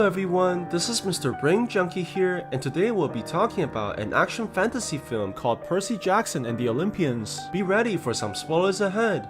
Hello everyone, this is Mr. Brain Junkie here, and today we'll be talking about an action fantasy film called Percy Jackson and the Olympians. Be ready for some spoilers ahead.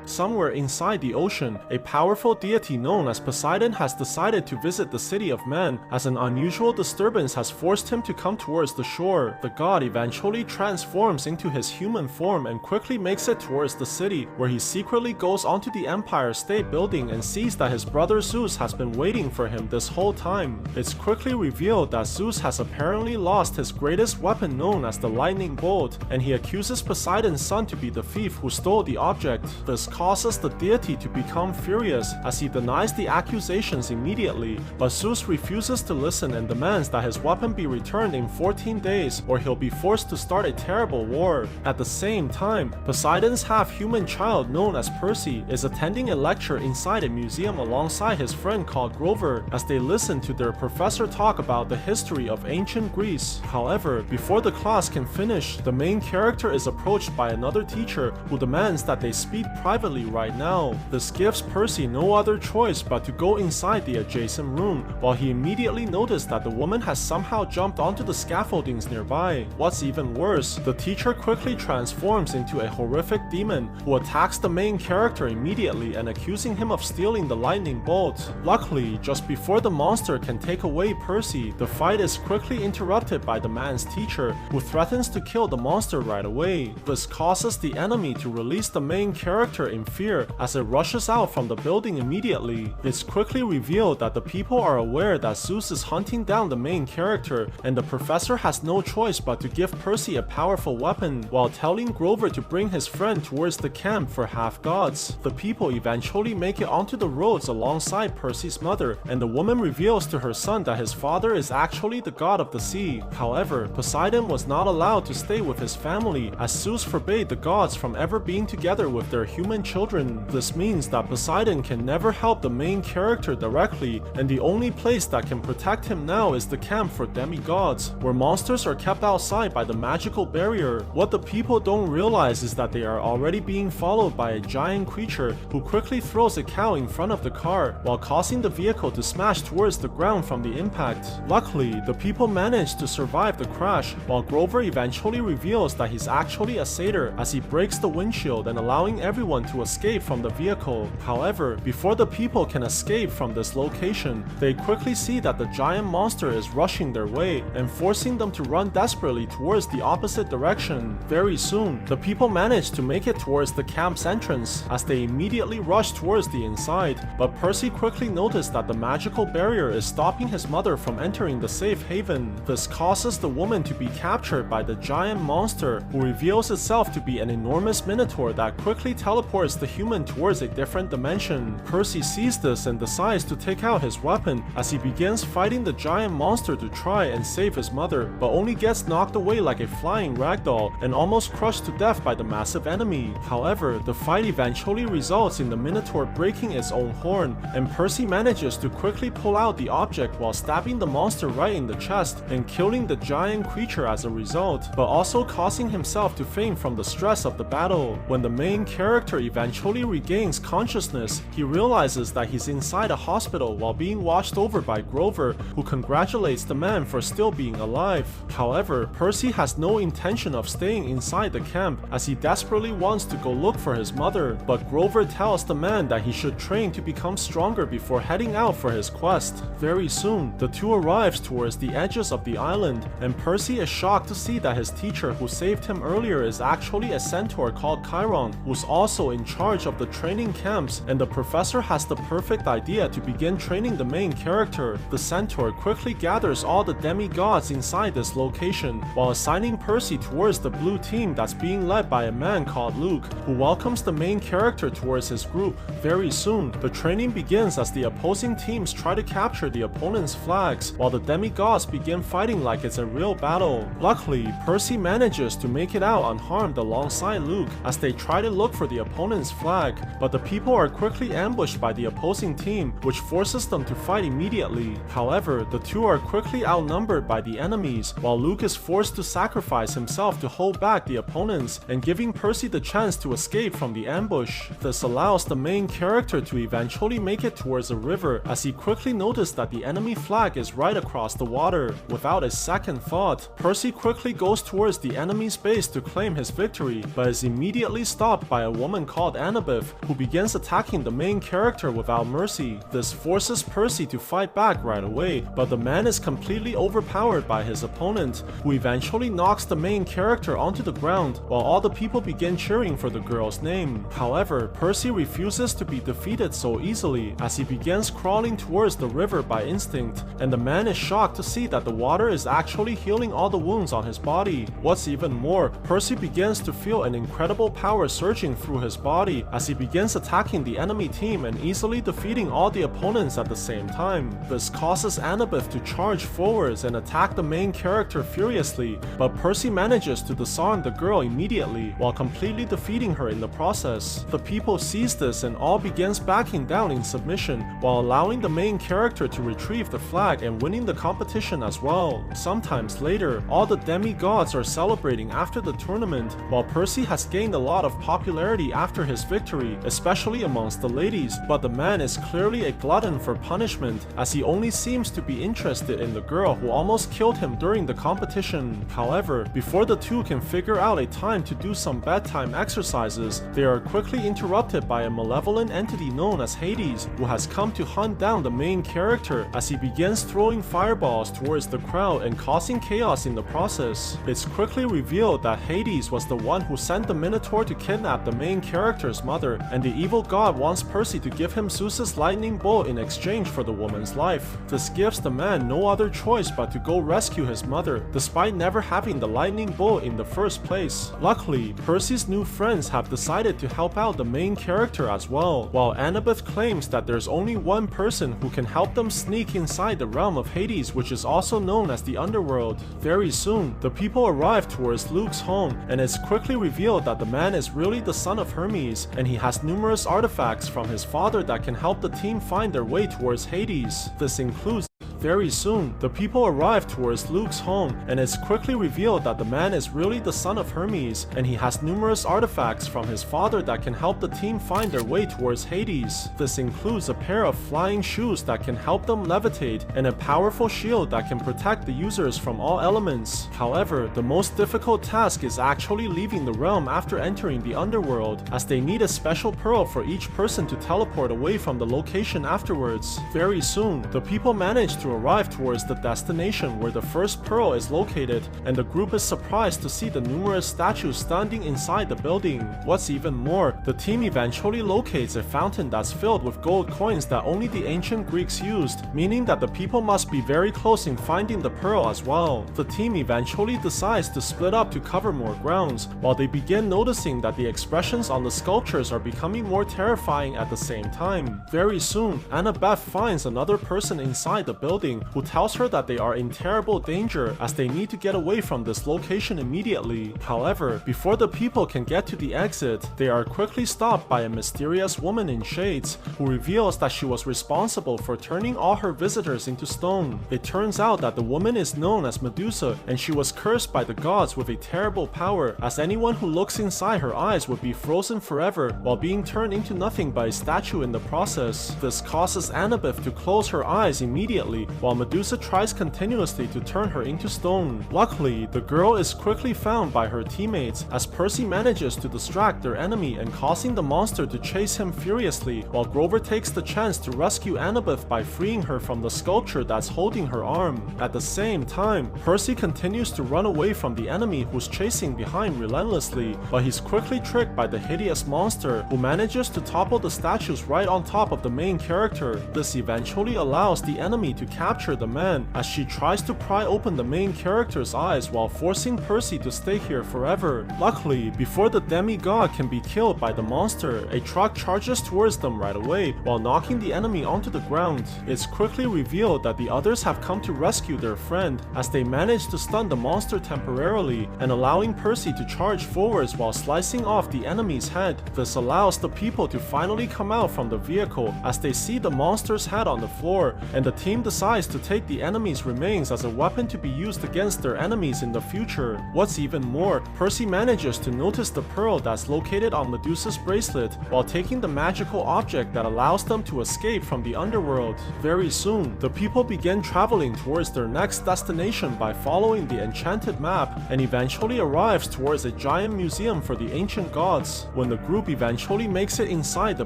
Somewhere inside the ocean, a powerful deity known as Poseidon has decided to visit the city of men, as an unusual disturbance has forced him to come towards the shore. The god eventually transforms into his human form and quickly makes it towards the city, where he secretly goes onto the Empire State Building and sees that his brother Zeus has been waiting for him this whole time. It's quickly revealed that Zeus has apparently lost his greatest weapon known as the lightning bolt, and he accuses Poseidon's son to be the thief who stole the object. This causes the deity to become furious as he denies the accusations immediately, but Zeus refuses to listen and demands that his weapon be returned in 14 days or he'll be forced to start a terrible war. At the same time, Poseidon's half-human child known as Percy is attending a lecture inside a museum alongside his friend called Grover as they listen to their professor talk about the history of ancient Greece. However, before the class can finish, the main character is approached by another teacher who demands that they speak privately right now. This gives Percy no other choice but to go inside the adjacent room, while he immediately noticed that the woman has somehow jumped onto the scaffoldings nearby. What's even worse, the teacher quickly transforms into a horrific demon who attacks the main character immediately and accusing him of stealing the lightning bolt. Luckily, just before the monster can take away Percy, the fight is quickly interrupted by the man's teacher, who threatens to kill the monster right away. This causes the enemy to release the main character in fear as it rushes out from the building immediately. It's quickly revealed that the people are aware that Zeus is hunting down the main character, and the professor has no choice but to give Percy a powerful weapon while telling Grover to bring his friend towards the camp for half-gods. The people eventually make it onto the roads alongside Percy's mother, and the woman reveals to her son that his father is actually the god of the sea. However, Poseidon was not allowed to stay with his family as Zeus forbade the gods from ever being together with their human children. This means that Poseidon can never help the main character directly, and the only place that can protect him now is the camp for demigods, where monsters are kept outside by the magical barrier. What the people don't realize is that they are already being followed by a giant creature who quickly throws a cow in front of the car, while causing the vehicle to smash towards the ground from the impact. Luckily, the people manage to survive the crash, while Grover eventually reveals that he's actually a satyr as he breaks the windshield and allowing everyone to escape from the vehicle. However, before the people can escape from this location, they quickly see that the giant monster is rushing their way and forcing them to run desperately towards the opposite direction. Very soon, the people manage to make it towards the camp's entrance as they immediately rush towards the inside, but Percy quickly noticed that the magical barrier is stopping his mother from entering the safe haven. This causes the woman to be captured by the giant monster, who reveals itself to be an enormous minotaur that quickly teleports the human towards a different dimension. Percy sees this and decides to take out his weapon as he begins fighting the giant monster to try and save his mother, but only gets knocked away like a flying ragdoll and almost crushed to death by the massive enemy. However, the fight eventually results in the minotaur breaking its own horn, and Percy manages to quickly pull out the object while stabbing the monster right in the chest and killing the giant creature as a result, but also causing himself to faint from the stress of the battle. When the main character eventually regains consciousness, he realizes that he's inside a hospital while being watched over by Grover, who congratulates the man for still being alive. However, Percy has no intention of staying inside the camp as he desperately wants to go look for his mother, but Grover tells the man that he should train to become stronger before heading out for his quest. Very soon, the two arrives towards the edges of the island, and Percy is shocked to see that his teacher who saved him earlier is actually a centaur called Chiron, who's also in charge of the training camps, and the professor has the perfect idea to begin training the main character. The centaur quickly gathers all the demigods inside this location, while assigning Percy towards the blue team that's being led by a man called Luke, who welcomes the main character towards his group. Very soon, the training begins as the opposing teams try to capture the opponent's flags, while the demigods begin fighting like it's a real battle. Luckily, Percy manages to make it out unharmed alongside Luke as they try to look for the opponent's opponent's flag, but the people are quickly ambushed by the opposing team, which forces them to fight immediately. However, the two are quickly outnumbered by the enemies, while Luke is forced to sacrifice himself to hold back the opponents and giving Percy the chance to escape from the ambush. This allows the main character to eventually make it towards a river, as he quickly noticed that the enemy flag is right across the water. Without a second thought, Percy quickly goes towards the enemy's base to claim his victory, but is immediately stopped by a woman called Annabeth, who begins attacking the main character without mercy. This forces Percy to fight back right away, but the man is completely overpowered by his opponent, who eventually knocks the main character onto the ground, while all the people begin cheering for the girl's name. However, Percy refuses to be defeated so easily, as he begins crawling towards the river by instinct, and the man is shocked to see that the water is actually healing all the wounds on his body. What's even more, Percy begins to feel an incredible power surging through his body as he begins attacking the enemy team and easily defeating all the opponents at the same time. This causes Annabeth to charge forwards and attack the main character furiously, but Percy manages to disarm the girl immediately while completely defeating her in the process. The people sees this and all begins backing down in submission, while allowing the main character to retrieve the flag and winning the competition as well. Sometimes later, all the demigods are celebrating after the tournament, while Percy has gained a lot of popularity after his victory, especially amongst the ladies, but the man is clearly a glutton for punishment, as he only seems to be interested in the girl who almost killed him during the competition. However, before the two can figure out a time to do some bedtime exercises, they are quickly interrupted by a malevolent entity known as Hades, who has come to hunt down the main character as he begins throwing fireballs towards the crowd and causing chaos in the process. It's quickly revealed that Hades was the one who sent the Minotaur to kidnap the main character's mother, and the evil god wants Percy to give him Zeus's lightning bolt in exchange for the woman's life. This gives the man no other choice but to go rescue his mother, despite never having the lightning bolt in the first place. Luckily, Percy's new friends have decided to help out the main character as well, while Annabeth claims that there's only one person who can help them sneak inside the realm of Hades, which is also known as the underworld. Very soon, the people arrive towards Luke's home, and it's quickly revealed that the man is really the son of Hermes, and he has numerous artifacts from his father that can help the team find their way towards Hades. This includes Very soon, the people arrive towards Luke's home, and it's quickly revealed that the man is really the son of Hermes, and he has numerous artifacts from his father that can help the team find their way towards Hades. This includes a pair of flying shoes that can help them levitate, and a powerful shield that can protect the users from all elements. However, the most difficult task is actually leaving the realm after entering the underworld, as they need a special pearl for each person to teleport away from the location afterwards. Very soon, the people manage to arrive towards the destination where the first pearl is located, and the group is surprised to see the numerous statues standing inside the building. What's even more, the team eventually locates a fountain that's filled with gold coins that only the ancient Greeks used, meaning that the people must be very close in finding the pearl as well. The team eventually decides to split up to cover more grounds, while they begin noticing that the expressions on the sculptures are becoming more terrifying at the same time. Very soon, Annabeth finds another person inside the building who tells her that they are in terrible danger as they need to get away from this location immediately. However, before the people can get to the exit, they are quickly stopped by a mysterious woman in shades who reveals that she was responsible for turning all her visitors into stone. It turns out that the woman is known as Medusa, and she was cursed by the gods with a terrible power, as anyone who looks inside her eyes would be frozen forever while being turned into nothing but a statue in the process. This causes Annabeth to close her eyes immediately, while Medusa tries continuously to turn her into stone. Luckily, the girl is quickly found by her teammates as Percy manages to distract their enemy and causing the monster to chase him furiously, while Grover takes the chance to rescue Annabeth by freeing her from the sculpture that's holding her arm. At the same time, Percy continues to run away from the enemy who's chasing behind relentlessly, but he's quickly tricked by the hideous monster who manages to topple the statues right on top of the main character. This eventually allows the enemy to capture the man as she tries to pry open the main character's eyes while forcing Percy to stay here forever. Luckily, before the demigod can be killed by the monster, a truck charges towards them right away while knocking the enemy onto the ground. It's quickly revealed that the others have come to rescue their friend as they manage to stun the monster temporarily and allowing Percy to charge forwards while slicing off the enemy's head. This allows the people to finally come out from the vehicle as they see the monster's head on the floor, and the team decides to take the enemy's remains as a weapon to be used against their enemies in the future. What's even more, Percy manages to notice the pearl that's located on Medusa's bracelet while taking the magical object that allows them to escape from the underworld. Very soon, the people begin traveling towards their next destination by following the enchanted map and eventually arrives towards a giant museum for the ancient gods. When the group eventually makes it inside the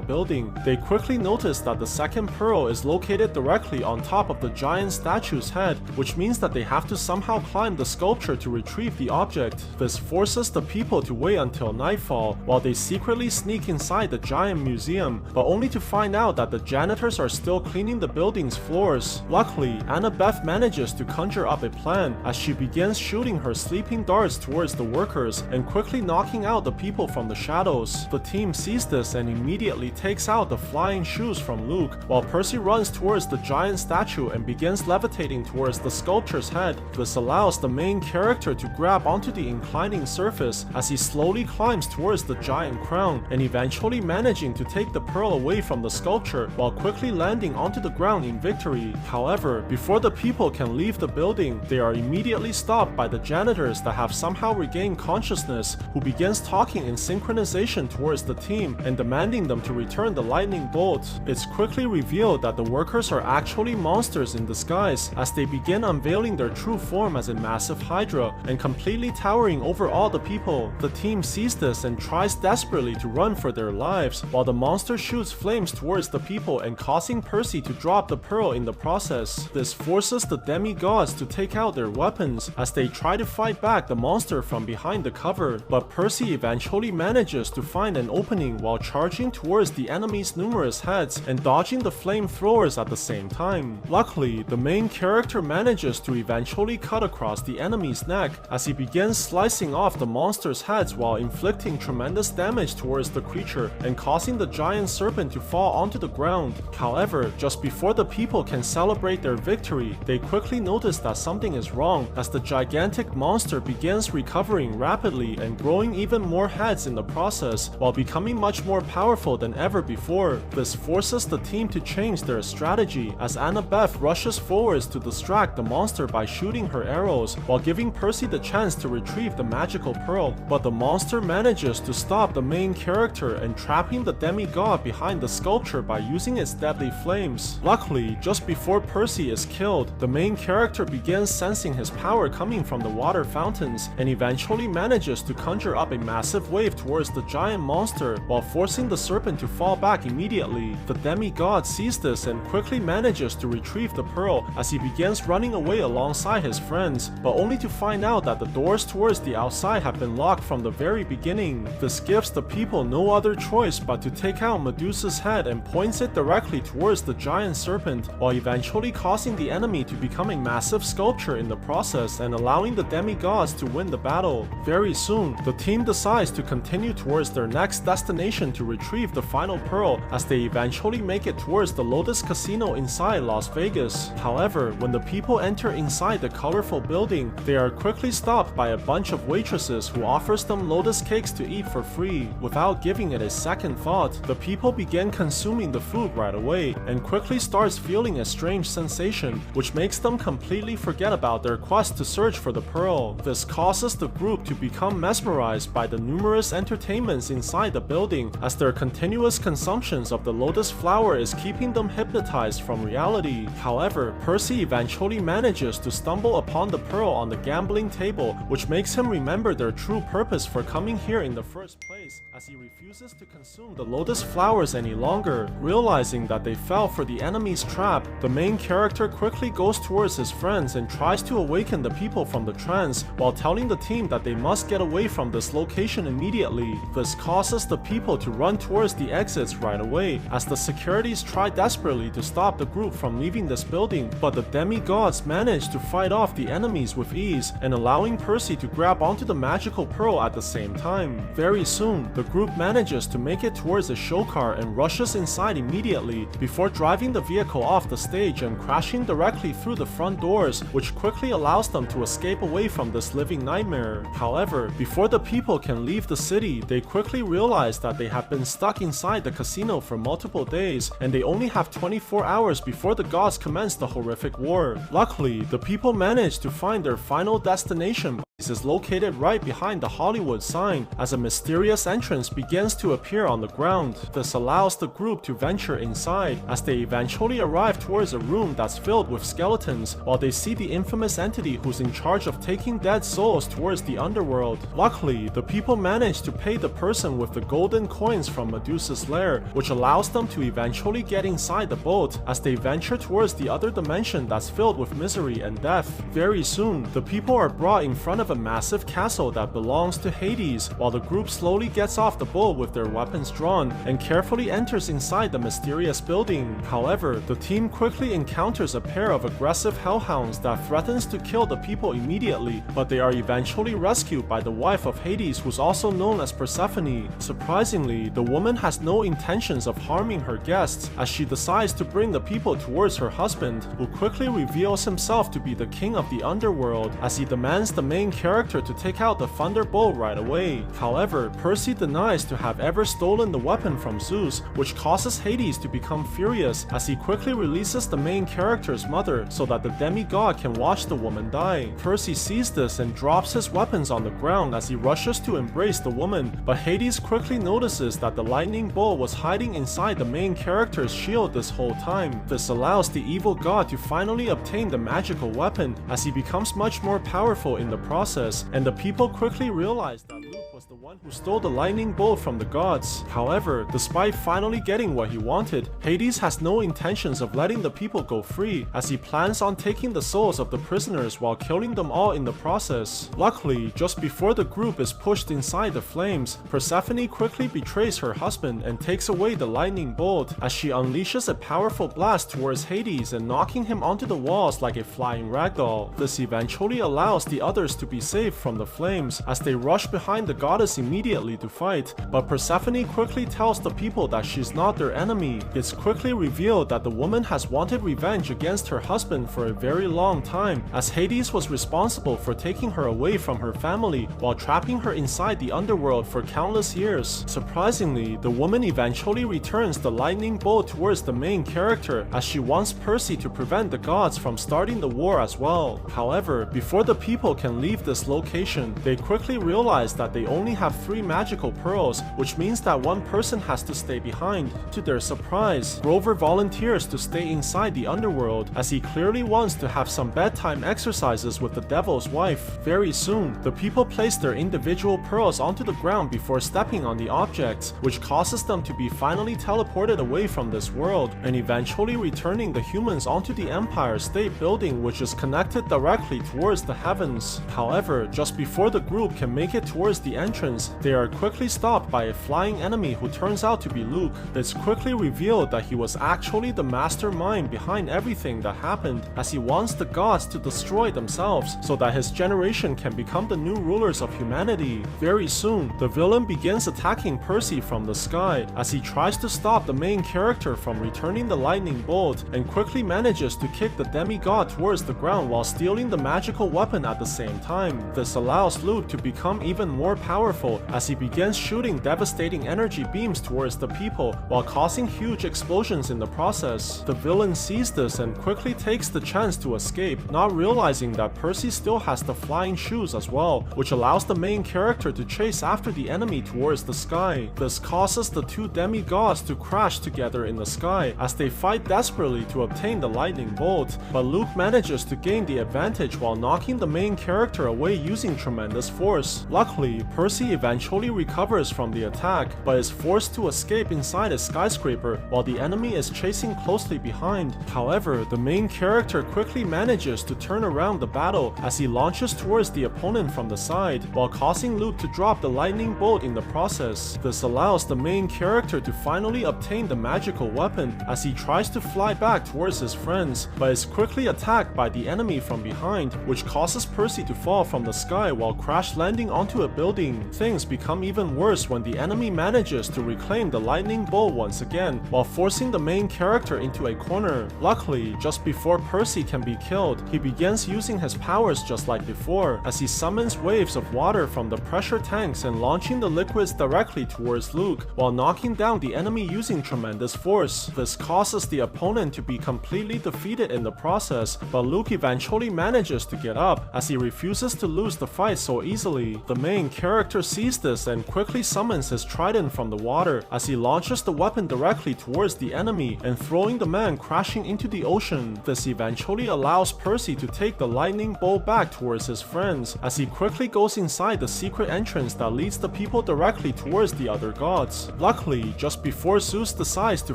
building, they quickly notice that the second pearl is located directly on top of the giant statue's head, which means that they have to somehow climb the sculpture to retrieve the object. This forces the people to wait until nightfall while they secretly sneak inside the giant museum, but only to find out that the janitors are still cleaning the building's floors. Luckily, Annabeth manages to conjure up a plan as she begins shooting her sleeping darts towards the workers and quickly knocking out the people from the shadows. The team sees this and immediately takes out the flying shoes from Luke, while Percy runs towards the giant statue and begins levitating towards the sculpture's head. This allows the main character to grab onto the inclining surface as he slowly climbs towards the giant crown and eventually managing to take the pearl away from the sculpture while quickly landing onto the ground in victory. However, before the people can leave the building, they are immediately stopped by the janitors that have somehow regained consciousness, who begins talking in synchronization towards the team and demanding them to return the lightning bolt. It's quickly revealed that the workers are actually monsters in disguise as they begin unveiling their true form as a massive hydra and completely towering over all the people. The team sees this and tries desperately to run for their lives while the monster shoots flames towards the people and causing Percy to drop the pearl in the process. This forces the demigods to take out their weapons as they try to fight back the monster from behind the cover, but Percy eventually manages to find an opening while charging towards the enemy's numerous heads and dodging the flamethrowers at the same time. Luckily, the main character manages to eventually cut across the enemy's neck as he begins slicing off the monster's heads while inflicting tremendous damage towards the creature and causing the giant serpent to fall onto the ground. However, just before the people can celebrate their victory, they quickly notice that something is wrong as the gigantic monster begins recovering rapidly and growing even more heads in the process while becoming much more powerful than ever before. This forces the team to change their strategy as Annabeth rushes forwards to distract the monster by shooting her arrows while giving Percy the chance to retrieve the magical pearl, but the monster manages to stop the main character and trapping the demigod behind the sculpture by using its deadly flames. Luckily, just before Percy is killed, the main character begins sensing his power coming from the water fountains and eventually manages to conjure up a massive wave towards the giant monster while forcing the serpent to fall back immediately. The demigod sees this and quickly manages to retrieve the pearl as he begins running away alongside his friends, but only to find out that the doors towards the outside have been locked from the very beginning. This gives the people no other choice but to take out Medusa's head and points it directly towards the giant serpent, while eventually causing the enemy to become a massive sculpture in the process and allowing the demigods to win the battle. Very soon, the team decides to continue towards their next destination to retrieve the final pearl as they eventually make it towards the Lotus Casino inside Las Vegas. However, when the people enter inside the colorful building, they are quickly stopped by a bunch of waitresses who offers them lotus cakes to eat for free. Without giving it a second thought, the people begin consuming the food right away and quickly starts feeling a strange sensation, which makes them completely forget about their quest to search for the pearl. This causes the group to become mesmerized by the numerous entertainments inside the building, as their continuous consumptions of the lotus flower is keeping them hypnotized from reality. However, Percy eventually manages to stumble upon the pearl on the gambling table, which makes him remember their true purpose for coming here in the first place, as he refuses to consume the lotus flowers any longer. Realizing that they fell for the enemy's trap, the main character quickly goes towards his friends and tries to awaken the people from the trance while telling the team that they must get away from this location immediately. This causes the people to run towards the exits right away as the securities try desperately to stop the group from leaving this building, but the demigods manage to fight off the enemies with ease and allowing Percy to grab onto the magical pearl at the same time. Very soon, the group manages to make it towards the show car and rushes inside immediately before driving the vehicle off the stage and crashing directly through the front doors, which quickly allows them to escape away from this living nightmare. However, before the people can leave the city, they quickly realize that they have been stuck inside the casino for multiple days and they only have 24 hours before the gods commence the horrific war. Luckily, the people manage to find their final destination. This is located right behind the Hollywood sign as a mysterious entrance begins to appear on the ground. This allows the group to venture inside as they eventually arrive towards a room that's filled with skeletons while they see the infamous entity who's in charge of taking dead souls towards the underworld. Luckily, the people manage to pay the person with the golden coins from Medusa's lair, which allows them to eventually get inside the boat as they venture towards the other dimension that's filled with misery and death. Very soon, the people are brought in front of a massive castle that belongs to Hades, while the group slowly gets off the boat with their weapons drawn and carefully enters inside the mysterious building. However, the team quickly encounters a pair of aggressive hellhounds that threatens to kill the people immediately, but they are eventually rescued by the wife of Hades, who's also known as Persephone. Surprisingly, the woman has no intentions of harming her guests as she decides to bring the people towards her husband, who quickly reveals himself to be the king of the underworld as he demands the main character to take out the thunderbolt right away. However, Percy denies to have ever stolen the weapon from Zeus, which causes Hades to become furious as he quickly releases the main character's mother so that the demigod can watch the woman die. Percy sees this and drops his weapons on the ground as he rushes to embrace the woman, but Hades quickly notices that the lightning bolt was hiding inside the main character's shield this whole time. This allows the evil god to finally obtain the magical weapon as he becomes much more powerful in the process, and the people quickly realize that Luke was the one who stole the lightning bolt from the gods. However, despite finally getting what he wanted, Hades has no intentions of letting the people go free as he plans on taking the souls of the prisoners while killing them all in the process. Luckily, just before the group is pushed inside the flames, Persephone quickly betrays her husband and takes away the lightning bolt as she unleashes a powerful blast towards Hades and knocking him onto the walls like a flying ragdoll. This eventually allows the others to be saved from the flames as they rush behind the goddess immediately to fight, but Persephone quickly tells the people that she's not their enemy. It's quickly revealed that the woman has wanted revenge against her husband for a very long time, as Hades was responsible for taking her away from her family while trapping her inside the underworld for countless years. Surprisingly, the woman eventually returns the lightning bolt towards the main character as she wants Percy to prevent the gods from starting the war as well. However, before the people can leave this location, they quickly realize that they only have 3 magical pearls, which means that one person has to stay behind. To their surprise, Grover volunteers to stay inside the underworld as he clearly wants to have some bedtime exercises with the devil's wife. Very soon, the people place their individual pearls onto the ground before stepping on the objects, which causes them to be finally teleported away from this world and eventually returning the humans onto the Empire State Building, which is connected directly towards the heavens. However, just before the group can make it towards the entrance, they are quickly stopped by a flying enemy who turns out to be Luke. It's quickly revealed that he was actually the mastermind behind everything that happened, as he wants the gods to destroy themselves so that his generation can become the new rulers of humanity. Very soon, the villain begins attacking Percy from the sky as he tries to stop the main character from returning the lightning bolt and quickly manages to kick the demigod towards the ground while stealing the magical weapon at the same time. This allows Luke to become even more powerful as he begins shooting devastating energy beams towards the people while causing huge explosions in the process. The villain sees this and quickly takes the chance to escape, not realizing that Percy still has the flying shoes as well, which allows the main character to chase after the enemy towards the sky. This causes the 2 demigods to crash together in the sky as they fight desperately to obtain the lightning bolt, but Luke manages to gain the advantage while knocking the main character away using tremendous force. Luckily, Percy eventually recovers from the attack, but is forced to escape inside a skyscraper while the enemy is chasing closely behind. However, the main character quickly manages to turn around the battle as he launches towards the opponent from the side, while causing Luke to drop the lightning bolt in the process. This allows the main character to finally obtain the magical weapon as he tries to fly back towards his friends, but is quickly attacked by the enemy from behind, which causes Percy to fall from the sky while crash landing onto a building. Things become even worse when the enemy manages to reclaim the lightning bolt once again, while forcing the main character into a corner. Luckily, just before Percy can be killed, he begins using his powers just like before, as he summons waves of water from the pressure tanks and launching the liquids directly towards Luke, while knocking down the enemy using tremendous force. This causes the opponent to be completely defeated in the process, but Luke eventually manages to get up, as he refuses to lose the fight so easily. The main character sees this and quickly summons his trident from the water, as he launches the weapon directly towards the enemy and throwing the man crashing into the ocean. This eventually allows Percy to take the lightning bolt back towards his friends, as he quickly goes inside the secret entrance that leads the people directly towards the other gods. Luckily, just before Zeus decides to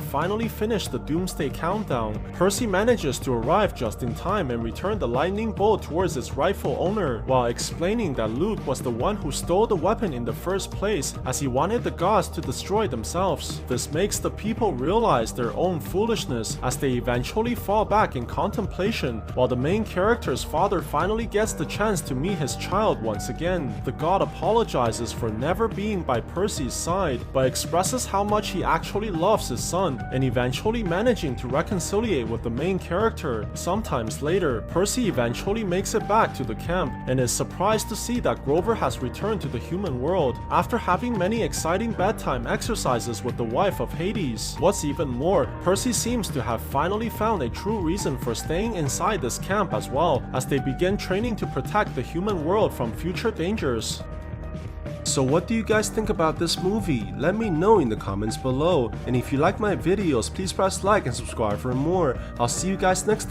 finally finish the Doomsday Countdown, Percy manages to arrive just in time and return the lightning bolt towards its rightful owner, while explaining that Luke was the one who stole the weapon in the first place, as he wanted the gods to destroy themselves. This makes the people realize their own foolishness, as they eventually fall back in contemplation, while the main character's father finally gets the chance to meet his child once again. The god apologizes for never being by Percy's side, but expresses how much he actually loves his son, and eventually managing to reconciliate with the main character. Sometimes later, Percy eventually makes it back to the camp, and is surprised to see that Grover has returned to the human world, after having many exciting bedtime exercises with the wife of Hades. What's even more, Percy seems to have finally found a true reason for staying inside this camp as well, as they begin training to protect the human world from future dangers. So what do you guys think about this movie? Let me know in the comments below, and if you like my videos, please press like and subscribe for more. I'll see you guys next time.